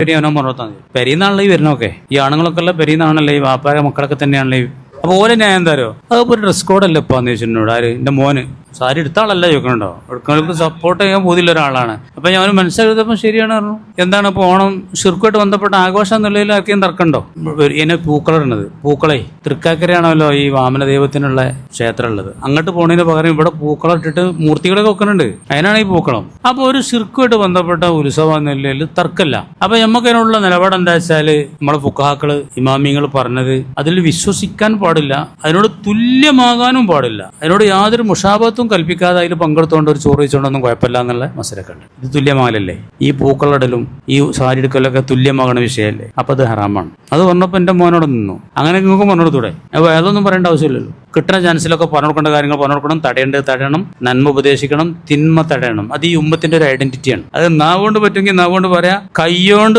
അവനോ പറഞ്ഞാൽ മതി. പെരീന്നാണല്ലോ ഈ വരുന്നൊക്കെ, ഈ ആണുങ്ങളൊക്കെ ഉള്ള പെരീന്നാണല്ലോ ഈ വാപ്പാരെ മക്കളൊക്കെ തന്നെയാണല്ലോ ഈ. അപ്പോൾ ഓലെ ഞാൻ എന്താ അറിയോ, അതിപ്പോൾ ഒരു ഡ്രസ് കോഡല്ലേ ഇപ്പം എന്ന് ചോദിച്ചിട്ടുണ്ടോ ആര്, എൻ്റെ മോന് സാരി എടുത്ത ആളല്ല ചോദിക്കണുണ്ടോ, എടുക്കണവർക്ക് സപ്പോർട്ട് ചെയ്യാൻ പോതില്ല ഒരാളാണ്. അപ്പം ഞാൻ മനസ്സിലാക്കിയപ്പോൾ ശരിയാണ് പറഞ്ഞു. എന്താണ് ഇപ്പോൾ ഓണം ഷിർക്കുമായിട്ട് ബന്ധപ്പെട്ട ആഘോഷം എന്നുള്ളതിൽ ആർക്കെയും തർക്കമുണ്ടോ? ഇതിനെ പൂക്കളിടുന്നത്, പൂക്കളെ തൃക്കാക്കരയാണല്ലോ ഈ വാമന ദൈവത്തിനുള്ള ക്ഷേത്രം ഉള്ളത്. അങ്ങോട്ട് പോണതിന് പകരം ഇവിടെ പൂക്കളം ഇട്ടിട്ട് മൂർത്തികളൊക്കെ വെക്കുന്നുണ്ട്, അതിനാണ് ഈ പൂക്കളം. അപ്പോൾ ഒരു ഷിർക്കുമായിട്ട് ബന്ധപ്പെട്ട ഉത്സവം എന്നുള്ളതിൽ തർക്കമില്ല. അപ്പം നമുക്ക് അതിനുള്ള നിലപാട് എന്താ വെച്ചാൽ, നമ്മളെ ഫുഖഹാക്കള് ഇമാമിങ്ങൾ പറഞ്ഞത് അതിൽ വിശ്വസിക്കാൻ പാടില്ല, അതിനോട് തുല്യമാകാനും പാടില്ല, അതിനോട് യാതൊരു മുഷാബത്തും കൽപ്പിക്കാതെ അതിൽ പങ്കെടുത്തുകൊണ്ട് ഒരു ചോറ് വെച്ചുകൊണ്ടൊന്നും കുഴപ്പമില്ല എന്നുള്ള മസലൊക്കെ ഉണ്ട്. ഇത് തുല്യമാകലല്ലേ, ഈ പൂക്കളിടലും ഈ സാരി എടുക്കലൊക്കെ തുല്യമാകണ വിഷയമല്ലേ, അപ്പം അത് ഹറാമാണ്. അത് പറഞ്ഞപ്പോൾ എൻ്റെ മോനോട് നിന്നു. അങ്ങനെ നിങ്ങൾക്ക് പറഞ്ഞെടുത്തൂടെ? അപ്പോൾ അതൊന്നും പറയേണ്ട ആവശ്യമില്ലല്ലോ. കിട്ടുന്ന ചാൻസിലൊക്കെ പറഞ്ഞു കൊടുക്കേണ്ട കാര്യങ്ങൾ പറഞ്ഞു കൊടുക്കണം, തടയണം, നന്മ ഉപദേശിക്കണം, തിന്മ തടയണം. അത് ഈ ഉമ്മത്തിന്റെ ഒരു ഐഡന്റിറ്റിയാണ്. അത് നാവുകൊണ്ട് പറ്റുമെങ്കിൽ നാവുകൊണ്ട് പറയാം, കൈയോണ്ട്